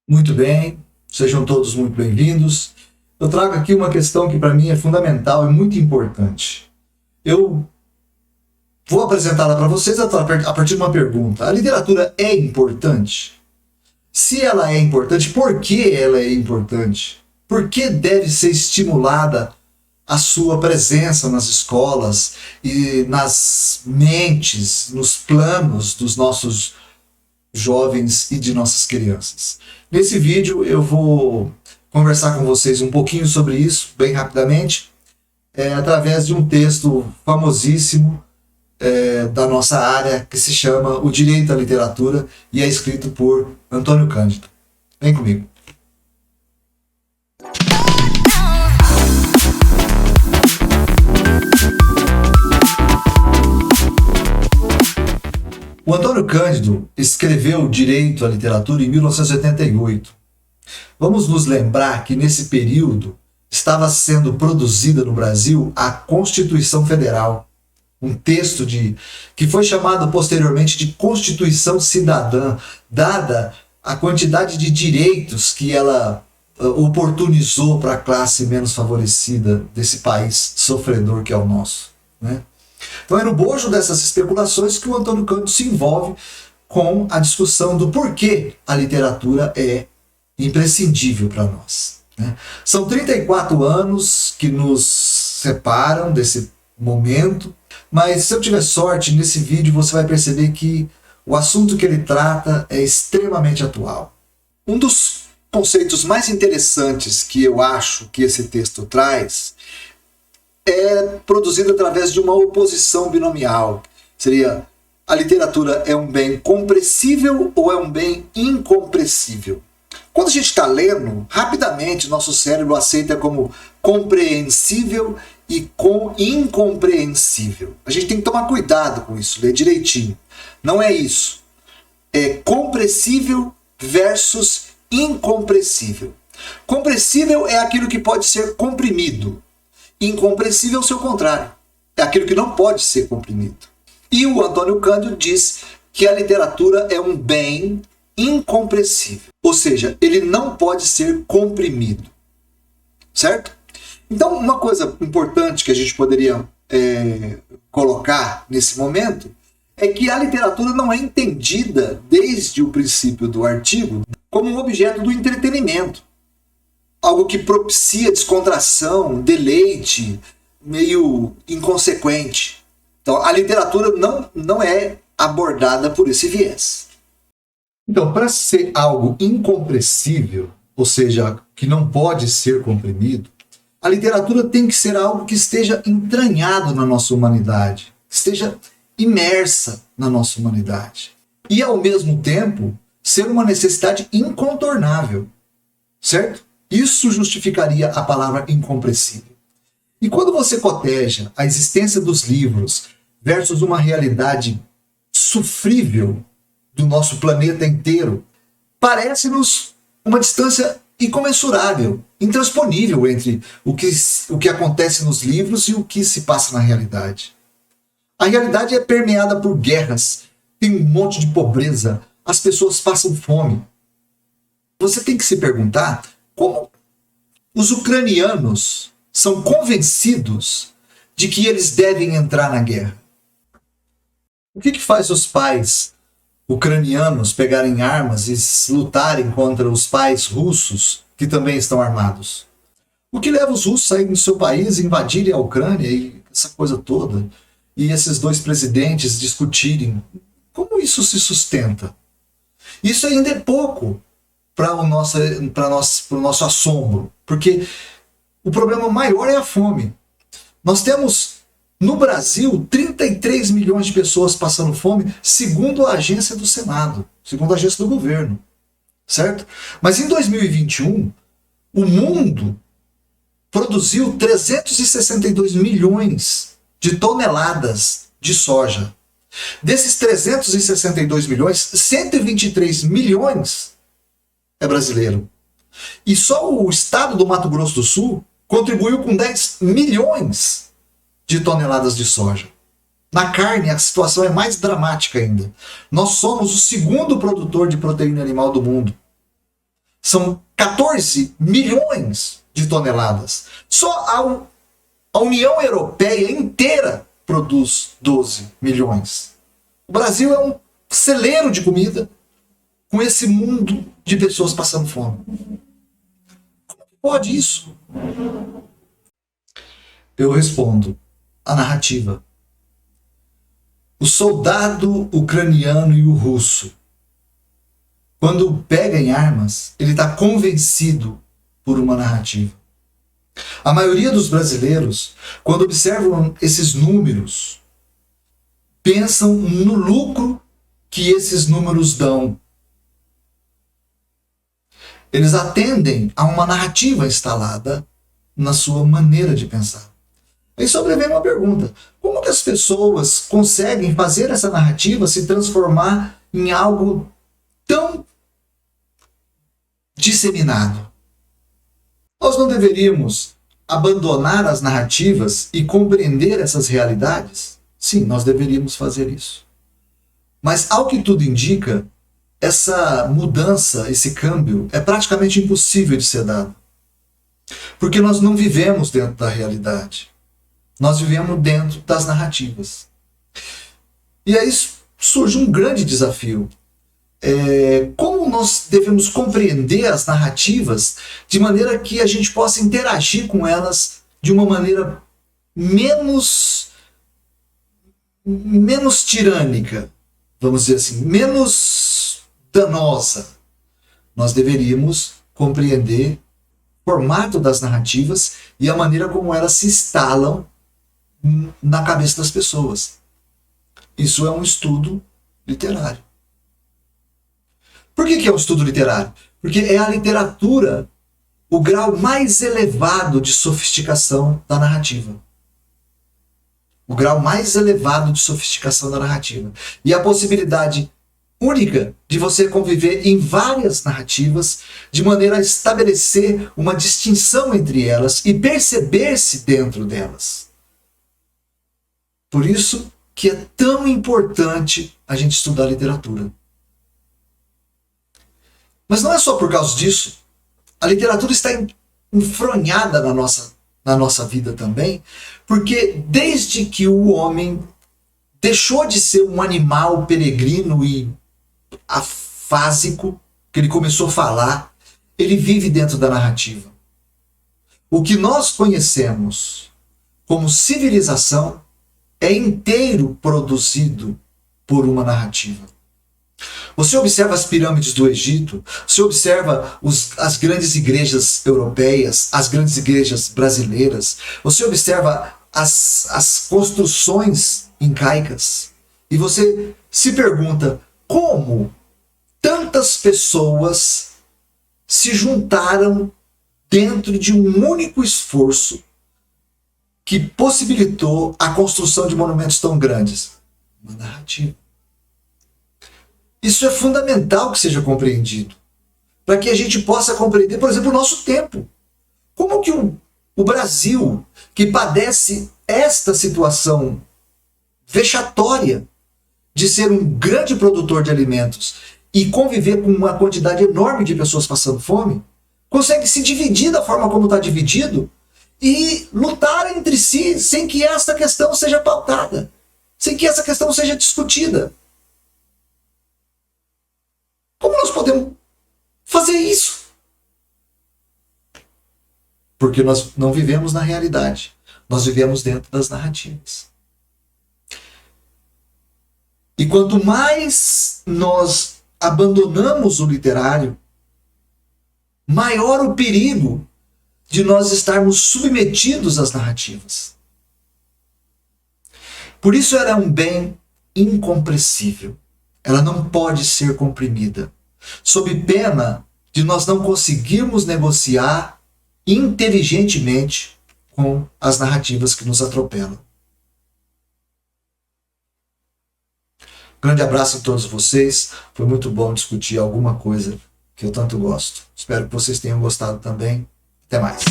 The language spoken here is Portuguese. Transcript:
Muito bem, sejam todos muito bem-vindos. Eu trago aqui uma questão que para mim é fundamental e muito importante. Eu vou apresentá-la para vocês a partir de uma pergunta. A literatura é importante? Se ela é importante, por que ela é importante? Por que deve ser estimulada a sua presença nas escolas e nas mentes, nos planos dos nossos jovens e de nossas crianças? Nesse vídeo eu vou conversar com vocês um pouquinho sobre isso, bem rapidamente, através de um texto famosíssimo da nossa área, que se chama O Direito à Literatura, e é escrito por Antônio Cândido. Vem comigo. O Antônio Cândido escreveu Direito à Literatura em 1988. Vamos nos lembrar que nesse período estava sendo produzida no Brasil a Constituição Federal, um texto que foi chamado posteriormente de Constituição Cidadã, dada a quantidade de direitos que ela oportunizou para a classe menos favorecida desse país sofredor que é o nosso, né? Então é no bojo dessas especulações que o Antônio Cândido se envolve com a discussão do porquê a literatura é imprescindível para nós, né? São 34 anos que nos separam desse momento, mas se eu tiver sorte, nesse vídeo você vai perceber que o assunto que ele trata é extremamente atual. Um dos conceitos mais interessantes que eu acho que esse texto traz é produzido através de uma oposição binomial. Seria: a literatura é um bem compressível ou é um bem incompressível? Quando a gente está lendo, rapidamente nosso cérebro aceita como compreensível e incompreensível. A gente tem que tomar cuidado com isso, ler direitinho. Não é isso. É compressível versus incompressível. Compressível é aquilo que pode ser comprimido. Incompressível é o seu contrário. É aquilo que não pode ser comprimido. E o Antônio Cândido diz que a literatura é um bem incompressível. Ou seja, ele não pode ser comprimido. Certo? Então, uma coisa importante que a gente poderia colocar nesse momento é que a literatura não é entendida, desde o princípio do artigo, como um objeto do entretenimento. Algo que propicia descontração, deleite, meio inconsequente. Então, a literatura não é abordada por esse viés. Então, para ser algo incompressível, ou seja, que não pode ser comprimido, a literatura tem que ser algo que esteja entranhado na nossa humanidade, que esteja imersa na nossa humanidade. E, ao mesmo tempo, ser uma necessidade incontornável, certo? Isso justificaria a palavra incompressível. E quando você coteja a existência dos livros versus uma realidade sofrível do nosso planeta inteiro, parece-nos uma distância incomensurável, intransponível entre o que acontece nos livros e o que se passa na realidade. A realidade é permeada por guerras, tem um monte de pobreza, as pessoas passam fome. Você tem que se perguntar como os ucranianos são convencidos de que eles devem entrar na guerra. O que faz os pais ucranianos pegarem armas e lutarem contra os pais russos que também estão armados? O que leva os russos a saírem do seu país, invadirem a Ucrânia e essa coisa toda, e esses dois presidentes discutirem? Como isso se sustenta? Isso ainda é pouco para o nosso assombro, porque o problema maior é a fome. Nós temos no Brasil 33 milhões de pessoas passando fome, segundo a agência do Senado, segundo a agência do governo, certo? Mas em 2021, o mundo produziu 362 milhões de toneladas de soja. Desses 362 milhões, 123 milhões é brasileiro. E só o estado do Mato Grosso do Sul contribuiu com 10 milhões de toneladas de soja. Na carne, a situação é mais dramática ainda. Nós somos o segundo produtor de proteína animal do mundo. São 14 milhões de toneladas. Só a União Europeia inteira produz 12 milhões. O Brasil é um celeiro de comida com esse mundo de pessoas passando fome. Como pode isso? Eu respondo: a narrativa. O soldado ucraniano e o russo, quando pega em armas, ele está convencido por uma narrativa. A maioria dos brasileiros, quando observam esses números, pensam no lucro que esses números dão. Eles atendem a uma narrativa instalada na sua maneira de pensar. Aí sobrevém uma pergunta: como que as pessoas conseguem fazer essa narrativa se transformar em algo tão disseminado? Nós não deveríamos abandonar as narrativas e compreender essas realidades? Sim, nós deveríamos fazer isso. Mas, ao que tudo indica, essa mudança, esse câmbio, é praticamente impossível de ser dado. Porque nós não vivemos dentro da realidade. Nós vivemos dentro das narrativas. E aí surge um grande desafio. Como nós devemos compreender as narrativas de maneira que a gente possa interagir com elas de uma maneira menos tirânica, vamos dizer assim, menos danosa. Nós deveríamos compreender o formato das narrativas e a maneira como elas se instalam na cabeça das pessoas. Isso é um estudo literário. Por que é um estudo literário? Porque é a literatura o grau mais elevado de sofisticação da narrativa. O grau mais elevado de sofisticação da narrativa. E a possibilidade única de você conviver em várias narrativas, de maneira a estabelecer uma distinção entre elas e perceber-se dentro delas. Por isso que é tão importante a gente estudar literatura. Mas não é só por causa disso. A literatura está enfronhada na nossa vida também, porque desde que o homem deixou de ser um animal peregrino e afásico, que ele começou a falar, ele vive dentro da narrativa. O que nós conhecemos como civilização é inteiro produzido por uma narrativa. Você observa as pirâmides do Egito, você observa as grandes igrejas europeias, as grandes igrejas brasileiras, você observa as construções incaicas e você se pergunta como tantas pessoas se juntaram dentro de um único esforço que possibilitou a construção de monumentos tão grandes. Uma narrativa. Isso é fundamental que seja compreendido, para que a gente possa compreender, por exemplo, o nosso tempo. Como que o Brasil, que padece esta situação vexatória de ser um grande produtor de alimentos e conviver com uma quantidade enorme de pessoas passando fome, consegue se dividir da forma como está dividido e lutar entre si sem que essa questão seja pautada, sem que essa questão seja discutida. Como nós podemos fazer isso? Porque nós não vivemos na realidade. Nós vivemos dentro das narrativas. E quanto mais nós abandonamos o literário, maior o perigo de nós estarmos submetidos às narrativas. Por isso ela é um bem incompressível. Ela não pode ser comprimida, sob pena de nós não conseguirmos negociar inteligentemente com as narrativas que nos atropelam. Grande abraço a todos vocês. Foi muito bom discutir alguma coisa que eu tanto gosto. Espero que vocês tenham gostado também. Até mais.